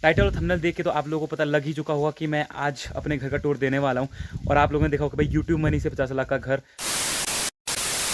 Title और thumbnail देख के तो आप लोगों को पता लग ही चुका होगा कि मैं आज अपने घर का टूर देने वाला हूँ। और आप लोगों ने देखा होगा भाई यूट्यूब मनी से 50 लाख का घर।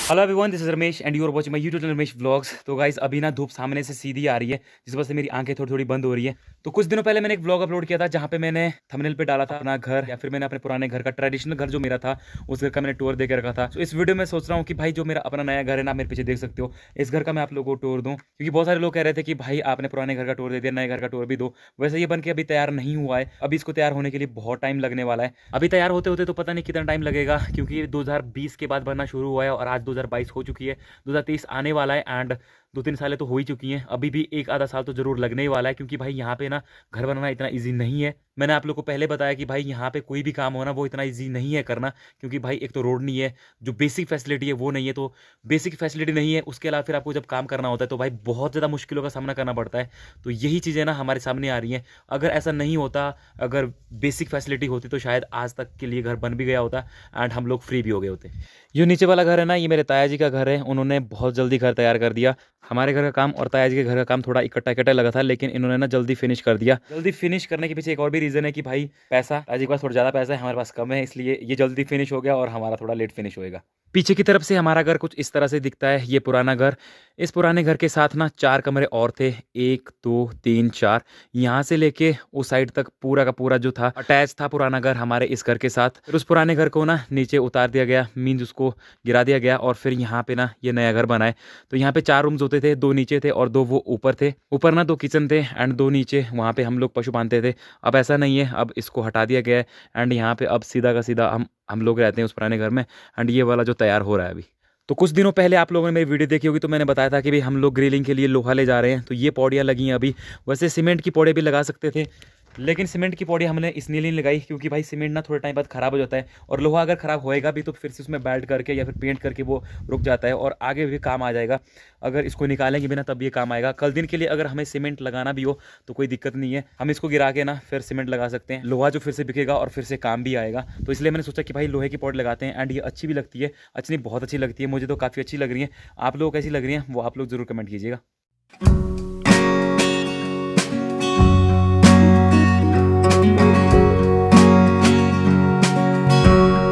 Hello everyone, this is Ramesh and you are watching my YouTube channel Ramesh vlogs. तो गाइस अभी ना धूप सामने से सीधी आ रही है, जिस वजह से मेरी आंखें थोड़ी थोड़ी बंद हो रही है। तो कुछ दिनों पहले मैंने एक व्लॉग अपलोड किया था जहाँ पे मैंने थंबनेल पे डाला था अपना घर, या फिर मैंने अपने पुराने घर का, ट्रेडिशनल घर जो मेरा था उस घर का मैंने टूर दे के रखा था। तो इस वीडियो में सोच रहा हूँ कि भाई जो मेरा अपना नया घर है ना, मेरे पीछे देख सकते हो, इस घर का मैं आप लोगों को टूर दूँ, क्योंकि बहुत सारे लोग कह रहे थे कि भाई आपने पुराने घर का टूर दे दिया, नए घर का टूर भी दो। वैसे ये बन के अभी तैयार नहीं हुआ है, अभी इसको तैयार होने के लिए बहुत टाइम लगने वाला है। अभी तैयार होते होते तो पता नहीं कितना टाइम लगेगा, क्योंकि 2020 के बाद बनना शुरू हुआ है और आज 2022 हो चुकी है, 2023 आने वाला है एंड 2-3 सालें तो हो ही चुकी हैं। अभी भी एक आधा साल तो जरूर लगने ही वाला है, क्योंकि भाई यहाँ पे ना घर बनाना इतना इजी नहीं है। मैंने आप लोग को पहले बताया कि भाई यहाँ पे कोई भी काम हो ना वो इतना इजी नहीं है करना, क्योंकि भाई एक तो रोड नहीं है, जो बेसिक फैसिलिटी है वो नहीं है। तो बेसिक फैसिलिटी नहीं है, उसके अलावा फिर आपको जब काम करना होता है तो भाई बहुत ज़्यादा मुश्किलों का सामना करना पड़ता है। तो यही चीज़ें ना हमारे सामने आ रही हैं। अगर ऐसा नहीं होता, अगर बेसिक फैसिलिटी होती तो शायद आज तक के लिए घर बन भी गया होता एंड हम लोग फ्री भी हो गए होते। जो नीचे वाला घर है ना, ये मेरे ताया जी का घर है। उन्होंने बहुत जल्दी घर तैयार कर दिया। हमारे घर का काम और ताया जी के घर का काम थोड़ा इकट्ठा इकट्ठा लगा था, लेकिन इन्होंने ना जल्दी फिनिश कर दिया। जल्दी फिनिश करने के पीछे एक और भी रीज़न है कि भाई पैसा, ताया जी के पास थोड़ा ज़्यादा पैसा है, हमारे पास कम है, इसलिए ये जल्दी फिनिश हो गया और हमारा थोड़ा लेट फिनिश होएगा। पीछे की तरफ से हमारा घर कुछ इस तरह से दिखता है, ये पुराना घर। इस पुराने घर के साथ ना 4 कमरे और थे, 1 2 3 4। यहाँ से लेके उस साइड तक पूरा का पूरा जो था अटैच था पुराना घर हमारे इस घर के साथ। फिर उस पुराने घर को ना नीचे उतार दिया गया, मीन्स उसको गिरा दिया गया, और फिर यहाँ पे ना ये नया घर बनाए। तो यहाँ पे 4 रूम्स होते थे, 2 नीचे थे और 2 वो ऊपर थे। ऊपर ना 2 किचन थे एंड 2 नीचे, वहाँ पे हम लोग पशु बांधते थे। अब ऐसा नहीं है, अब इसको हटा दिया गया है एंड यहाँ पे अब सीधा का सीधा हम लोग रहते हैं उस पुराने घर में। एंड ये वाला जो तैयार हो रहा है अभी। तो कुछ दिनों पहले आप लोगों ने मेरी वीडियो देखी होगी, तो मैंने बताया था कि भाई हम लोग ग्रिलिंग के लिए लोहा ले जा रहे हैं। तो ये पौड़ियाँ लगी हैं अभी। वैसे सीमेंट की पौड़े भी लगा सकते थे, लेकिन सीमेंट की पौड़ी हमने इसलिए नहीं लगाई क्योंकि भाई सीमेंट ना थोड़े टाइम बाद ख़राब हो जाता है, और लोहा अगर ख़राब होएगा भी तो फिर से उसमें बेल्ट करके या फिर पेंट करके वो रुक जाता है और आगे भी काम आ जाएगा। अगर इसको निकालेंगे भी ना तब ये काम आएगा। कल दिन के लिए अगर हमें सीमेंट लगाना भी हो तो कोई दिक्कत नहीं है, हम इसको गिरा के ना फिर सीमेंट लगा सकते हैं। लोहा जो फिर से बिकेगा और फिर से काम भी आएगा। तो इसलिए मैंने सोचा कि भाई लोहे की पौड़ी लगाते हैं एंड ये अच्छी भी लगती है। अच्छी नहीं, बहुत अच्छी लगती है, मुझे तो काफ़ी अच्छी लग रही है। आप लोग कैसी लग रही हैं वो आप लोग ज़रूर कमेंट कीजिएगा।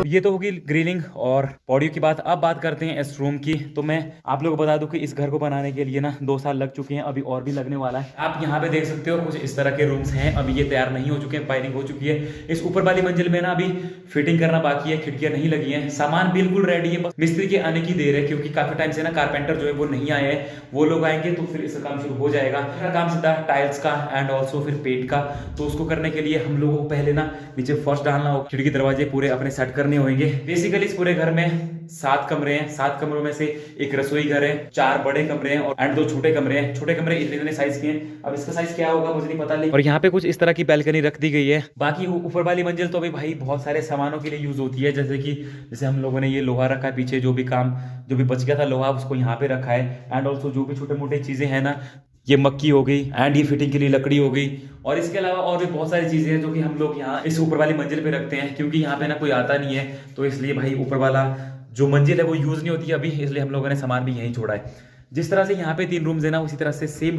ये तो होगी ग्रिलिंग और पौड़ियों की बात। अब बात करते हैं इस रूम की। तो मैं आप लोगों को बता दूं कि इस घर को बनाने के लिए ना 2 साल लग चुके हैं, अभी और भी लगने वाला है। आप यहाँ पे देख सकते हो कुछ इस तरह के रूम्स हैं, अभी ये तैयार नहीं हो चुके हैं, पाइलिंग हो चुकी है। इस ऊपर वाली मंजिल में ना अभी फिटिंग करना बाकी है, खिड़कियां नहीं लगी है, सामान बिल्कुल रेडी है, बस मिस्त्री के आने की देर है, क्योंकि काफी टाइम से ना कारपेंटर जो है वो नहीं आए हैं। वो लोग आएंगे तो फिर इसका काम शुरू हो जाएगा। काम सीधा टाइल्स का एंड ऑल्सो फिर पेंट का। तो उसको करने के लिए हम लोगों को पहले ना नीचे फर्श डालना हो, खिड़की दरवाजे पूरे अपने सेट करने होंगे। बेसिकली इस पूरे घर में 7 कमरे हैं। 7 कमरों में से एक रसोई घर है, 4 बड़े कमरे हैं और 2 छोटे कमरे हैं। छोटे कमरे इतने साइज के हैं, अब इसका साइज क्या होगा मुझे नहीं पता। और यहाँ पे कुछ इस तरह की बैल्कनी रख दी गई है। बाकी ऊपर वाली मंजिल तो अभी भाई बहुत सारे सामानों के लिए यूज होती है, जैसे हम लोगों ने ये लोहा रखा है पीछे, जो भी बच गया था लोहा उसको यहाँ पे रखा है। एंड ऑल्सो जो भी छोटे मोटे चीजें हैं ना, ये मक्की हो गई एंड ये फिटिंग के लिए लकड़ी हो गई, और इसके अलावा और भी बहुत सारी चीजें हैं जो कि हम लोग यहाँ इस ऊपर वाली मंजिल पे रखते हैं, क्योंकि यहाँ पे ना कोई आता नहीं है। तो इसलिए भाई ऊपर वाला जो मंजिल है वो यूज नहीं होती है अभी, इसलिए हम लोगों ने सामान भी यहीं छोड़ा है। जिस तरह से यहाँ पे 3 रूम्स है ना, उसी तरह से सेम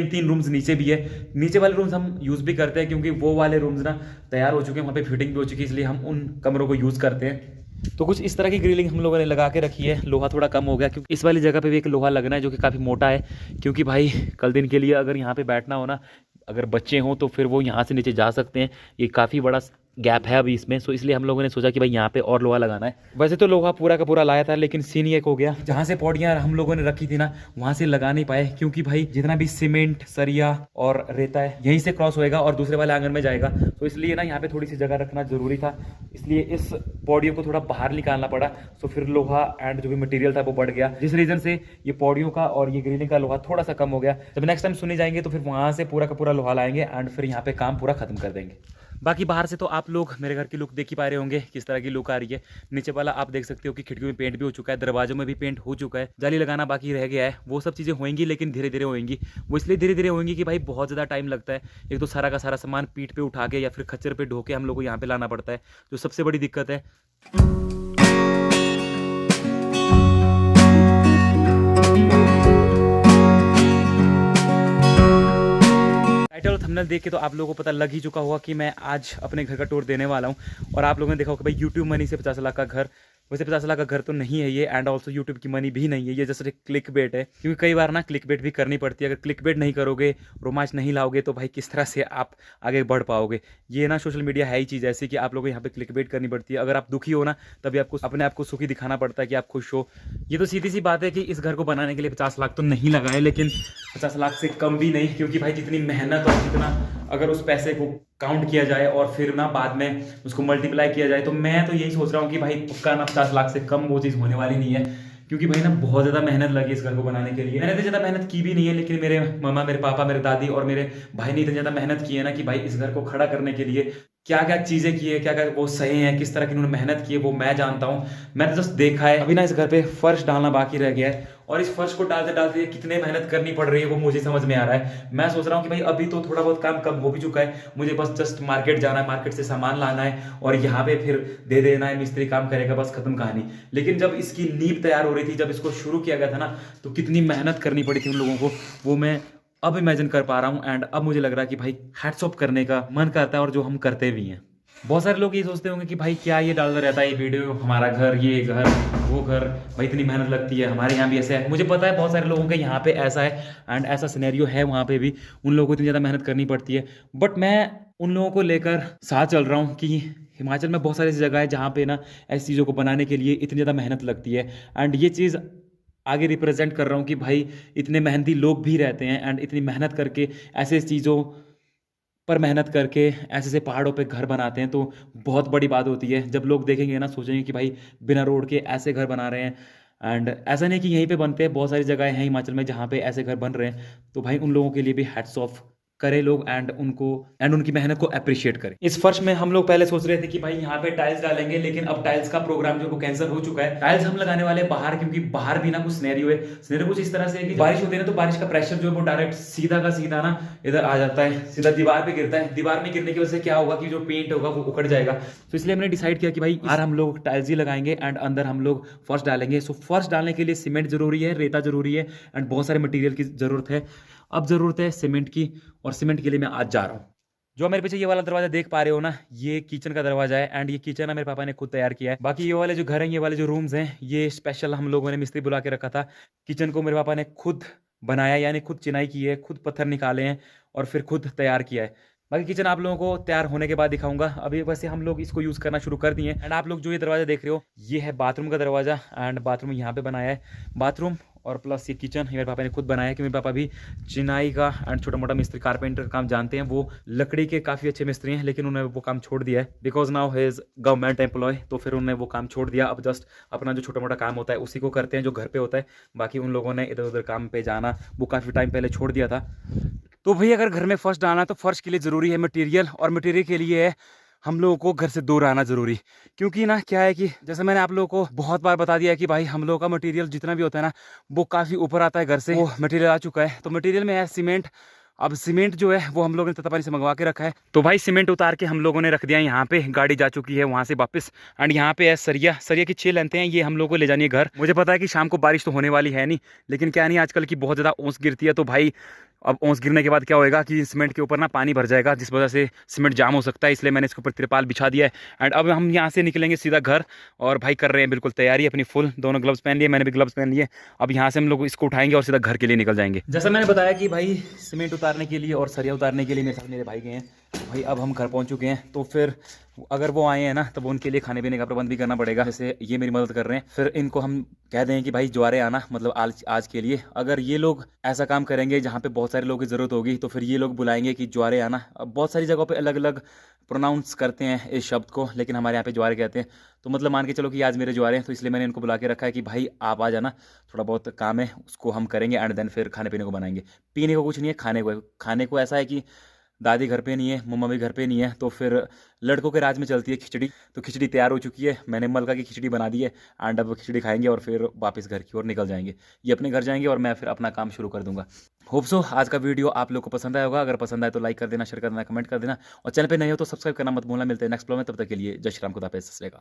3 रूम्स नीचे भी है। नीचे वाले रूम्स हम यूज भी करते हैं, क्योंकि वो वाले रूम्स ना तैयार हो चुके हैं, वहाँ पे फिटिंग भी हो चुकी है, इसलिए हम उन कमरों को यूज करते हैं। तो कुछ इस तरह की ग्रिलिंग हम लोगों ने लगा के रखी है। लोहा थोड़ा कम हो गया, क्योंकि इस वाली जगह पे भी एक लोहा लगना है जो कि काफ़ी मोटा है, क्योंकि भाई कल दिन के लिए अगर यहाँ पे बैठना हो ना, अगर बच्चे हों तो फिर वो यहाँ से नीचे जा सकते हैं। ये काफ़ी बड़ा गैप है अभी इसमें, सो इसलिए हम लोगों ने सोचा कि भाई यहाँ पे और लोहा लगाना है। वैसे तो लोहा पूरा का पूरा लाया था, लेकिन सीन ये हो गया, जहाँ से पौड़ियाँ हम लोगों ने रखी थी ना वहाँ से लगा नहीं पाए, क्योंकि भाई जितना भी सीमेंट, सरिया और रेता है यहीं से क्रॉस होएगा और दूसरे वाले आंगन में जाएगा। तो इसलिए ना यहाँ पे थोड़ी सी जगह रखना जरूरी था, इसलिए इस पौड़ियों को थोड़ा बाहर निकालना पड़ा। तो फिर लोहा एंड जो भी मटेरियल था वो बढ़ गया, जिस रीजन से ये पौड़ियों का और ये ग्रिलिंग का लोहा थोड़ा सा कम हो गया। जब नेक्स्ट टाइम सुनी जाएंगे तो फिर वहाँ से पूरा का पूरा लोहा लाएंगे एंड फिर यहाँ पे काम पूरा खत्म कर देंगे। बाकी बाहर से तो आप लोग मेरे घर की लुक देख ही पा रहे होंगे, किस तरह की लुक आ रही है। नीचे वाला आप देख सकते हो कि खिड़कियों में पेंट भी हो चुका है, दरवाजों में भी पेंट हो चुका है, जाली लगाना बाकी रह गया है। वो सब चीज़ें होंगी, लेकिन धीरे धीरे होंगी। वो इसलिए धीरे धीरे होंगी कि भाई बहुत ज़्यादा टाइम लगता है। एक तो सारा का सारा सामान पीठ पे उठा के या फिर खच्चर पे ढो के हम लोग को यहाँ पे लाना पड़ता है, जो सबसे बड़ी दिक्कत है। टाइटल और थंबनेल देख के तो आप लोगों को पता लग ही चुका होगा कि मैं आज अपने घर का टूर देने वाला हूँ। और आप लोगों ने देखा होगा भाई यूट्यूब मनी से 50 लाख का घर, वैसे 50 लाख का घर तो नहीं है ये, एंड ऑल्सो यूट्यूब की मनी भी नहीं है ये, जस्ट एक क्लिक बेट है। क्योंकि कई बार ना क्लिक बेट भी करनी पड़ती है। अगर क्लिक बेट नहीं करोगे, रोमांच नहीं लाओगे, तो भाई किस तरह से आप आगे बढ़ पाओगे। ये ना सोशल मीडिया है ही चीज़ ऐसी कि आप लोगों को यहाँ पे क्लिक बेट करनी पड़ती है। अगर आप दुखी हो ना, तभी आपको अपने आप को सुखी दिखाना पड़ता है कि आप खुश हो। ये तो सीधी सी बात है कि इस घर को बनाने के लिए 50 लाख तो नहीं लगाए, लेकिन 50 लाख से कम भी नहीं, क्योंकि भाई जितनी मेहनत और जितना अगर उस पैसे को काउंट किया जाए और फिर ना बाद में उसको मल्टीप्लाई किया जाए, तो मैं तो यही सोच रहा हूँ कि भाई पक्का ना 50 लाख से कम वो चीज़ होने वाली नहीं है। क्योंकि भाई ना बहुत ज़्यादा मेहनत लगी इस घर को बनाने के लिए। मैंने तो ज़्यादा मेहनत की भी नहीं है, लेकिन मेरे मामा, मेरे पापा, मेरे दादी और मेरे भाई ने इतनी ज़्यादा मेहनत की है ना कि भाई इस घर को खड़ा करने के लिए क्या क्या चीज़ें की है, क्या क्या वो सही है, किस तरह की उन्होंने मेहनत की है, वो मैं जानता हूँ। मैंने जस्ट देखा है। अभी ना इस घर पे फर्श डालना बाकी रह गया है, और इस फर्श को डालते डालते कितने मेहनत करनी पड़ रही है वो मुझे समझ में आ रहा है। मैं सोच रहा हूँ कि भाई अभी तो थोड़ा बहुत काम कम हो भी चुका है, मुझे बस जस्ट मार्केट जाना है, मार्केट से सामान लाना है और यहाँ पे फिर दे देना है, मिस्त्री काम करेगा, बस खत्म कहानी। लेकिन जब इसकी नींव तैयार हो रही थी, जब इसको शुरू किया गया था ना, तो कितनी मेहनत करनी पड़ी थी उन लोगों को, वो मैं अब इमेजिन कर पा रहा हूँ। एंड अब मुझे लग रहा है कि भाई हैट्स ऑफ करने का मन करता है, और जो हम करते भी हैं। बहुत सारे लोग ये सोचते होंगे कि भाई क्या ये डालता रहता है ये वीडियो, हमारा घर, ये घर, वो घर, भाई इतनी मेहनत लगती है, हमारे यहाँ भी ऐसा है। मुझे पता है बहुत सारे लोगों के यहाँ पे ऐसा है, एंड ऐसा सिनेरियो है वहाँ पे भी, उन लोगों को इतनी ज़्यादा मेहनत करनी पड़ती है। बट मैं उन लोगों को लेकर साथ चल रहा हूँ कि हिमाचल में बहुत सारी ऐसी जगह है जहाँ पे ना ऐसी चीज़ों को बनाने के लिए इतनी ज़्यादा मेहनत लगती है। एंड ये चीज़ आगे रिप्रेजेंट कर रहा हूँ कि भाई इतने मेहनती लोग भी रहते हैं, एंड इतनी मेहनत करके ऐसे चीज़ों पर मेहनत करके ऐसे ऐसे पहाड़ों पे घर बनाते हैं, तो बहुत बड़ी बात होती है। जब लोग देखेंगे ना, सोचेंगे कि भाई बिना रोड के ऐसे घर बना रहे हैं। एंड ऐसा नहीं कि यहीं पे बनते हैं, बहुत सारी जगह हैं हिमाचल में जहाँ पे ऐसे घर बन रहे हैं। तो भाई उन लोगों के लिए भी हैट्स ऑफ करें लोग, एंड उनकी मेहनत को अप्रिशिएट करें। इस फर्श में हम लोग पहले सोच रहे थे कि भाई यहाँ पे टाइल्स डालेंगे, लेकिन अब टाइल्स का प्रोग्राम जो वो कैंसिल हो चुका है। टाइल्स हम लगाने वाले बाहर, क्योंकि बाहर भी ना कुछ सिनेरियो है। सिनेरियो कुछ इस तरह से है कि बारिश होती है ना, तो बारिश का प्रेशर जो है वो डायरेक्ट सीधा का सीधा ना इधर आ जाता है, सीधा दीवार पे गिरता है। दीवार में गिरने की वजह से क्या होगा कि जो पेंट होगा वो उखड़ जाएगा। तो इसलिए हमने डिसाइड किया कि भाई यार हम लोग टाइल्स ही लगाएंगे, एंड अंदर हम लोग फर्श डालेंगे। सो फर्श डालने के लिए सीमेंट जरूरी है, रेता जरूरी है, एंड बहुत सारे मटेरियल की जरूरत है। अब ज़रूरत है सीमेंट की, और सीमेंट के लिए मैं आज जा रहा हूँ। जो मेरे पीछे ये वाला दरवाजा देख पा रहे हो ना, ये किचन का दरवाजा है। एंड ये किचन है मेरे पापा ने खुद तैयार किया है। बाकी ये वाले जो घर हैं, ये वाले जो रूम्स हैं, ये स्पेशल हम लोगों ने मिस्त्री बुला के रखा था। किचन को मेरे पापा ने खुद बनाया, यानी खुद चिनाई की है, खुद पत्थर निकाले हैं और फिर खुद तैयार किया है। बाकी किचन आप लोगों को तैयार होने के बाद दिखाऊंगा। अभी वैसे हम लोग इसको यूज़ करना शुरू कर दिए। एंड आप लोग जो ये दरवाजा देख रहे हो, ये है बाथरूम का दरवाजा। एंड बाथरूम यहाँ पे बनाया है, बाथरूम और प्लस ये किचन मेरे पापा ने खुद बनाया है। कि मेरे पापा भी चिनाई का एंड छोटा मोटा मिस्त्री, कारपेंटर काम जानते हैं। वो लकड़ी के काफ़ी अच्छे मिस्त्री हैं, लेकिन उन्होंने वो काम छोड़ दिया है because now he is government employ. तो फिर उन्होंने वो काम छोड़ दिया। अब जस्ट अपना जो छोटा मोटा काम होता है उसी को करते हैं जो घर पे होता है। बाकी उन लोगों ने इधर उधर काम पे जाना वो काफ़ी टाइम पहले छोड़ दिया था। तो भाई अगर घर में फर्श डालना है तो फर्श के लिए ज़रूरी है मटेरियल, और मटेरियल के लिए है हम लोगों को घर से दूर रहना ज़रूरी। क्योंकि ना क्या है कि जैसे मैंने आप लोगों को बहुत बार बता दिया है कि भाई हम लोगों का मटेरियल जितना भी होता है ना, वो काफ़ी ऊपर आता है घर से। वो मटेरियल आ चुका है, तो मटेरियल में है सीमेंट। अब सीमेंट जो है वो हम लोगों ने तत्तापानी से मंगवा के रखा है। तो भाई सीमेंट उतार के हम लोगों ने रख दिया यहाँ पे, गाड़ी जा चुकी है वहाँ से वापस। एंड यहाँ पे है सरिया, सरिया की 6 लेंथें हैं, ये हम लोगों को ले जानी है घर। मुझे पता है कि शाम को बारिश तो होने वाली है नहीं, लेकिन क्या नहीं आजकल की बहुत ज़्यादा ओस गिरती है। तो भाई अब ओस गिरने के बाद क्या होएगा कि सीमेंट के ऊपर ना पानी भर जाएगा, जिस वजह से सीमेंट जाम हो सकता है। इसलिए मैंने इसके ऊपर तिरपाल बिछा दिया है। एंड अब हम यहाँ से निकलेंगे सीधा घर, और भाई कर रहे हैं बिल्कुल तैयारी अपनी फुल। दोनों ग्लव्स पहन लिए, मैंने भी ग्लव्स पहन लिए। अब यहाँ से हम लोग इसको उठाएंगे और सीधा घर के लिए निकल जाएंगे। जैसा मैंने बताया कि भाई सीमेंट उतारने के लिए और सरिया उतारने के लिए मेरे साथ मेरे भाई गए हैं। भाई अब हम घर पहुँच चुके हैं, तो फिर अगर वो आए हैं ना, तो उनके लिए खाने पीने का प्रबंध भी करना पड़ेगा। जैसे ये मेरी मदद कर रहे हैं, फिर इनको हम कह दें कि भाई ज्वारे आना, मतलब आज के लिए। अगर ये लोग ऐसा काम करेंगे जहाँ पे बहुत सारे लोगों की ज़रूरत होगी, तो फिर ये लोग बुलाएंगे कि ज्वारे आना। अब बहुत सारी जगहों पे अलग अलग प्रोनाउंस करते हैं इस शब्द को, लेकिन हमारे यहाँ पे ज्वारे कहते हैं। तो मतलब मान के चलो कि आज मेरे ज्वारे हैं, तो इसलिए मैंने इनको बुला के रखा है कि भाई आप आ जाना, थोड़ा बहुत काम है उसको हम करेंगे, एंड देन फिर खाने पीने को बनाएंगे। पीने को कुछ नहीं है, खाने को ऐसा है कि दादी घर पे नहीं है, मम्मा भी घर पे नहीं है, तो फिर लड़कों के राज में चलती है खिचड़ी। तो खिचड़ी तैयार हो चुकी है, मैंने मलका की खिचड़ी बना दी है। एंड अब खिचड़ी खाएंगे और फिर वापस घर की ओर निकल जाएंगे। ये अपने घर जाएंगे और मैं फिर अपना काम शुरू कर दूंगा। होप सो आज का वीडियो आप लोग को पसंद आया होगा। अगर पसंद आए तो लाइक कर देना, शेयर कर देना, कमेंट कर देना, और चैनल पे नहीं हो तो सब्सक्राइब करना मत भूलना। मिलते हैं नेक्स्ट ब्लॉग में, तब तक के लिए जय श्री राम, खुदा हाफिज़, सत श्री अकाल।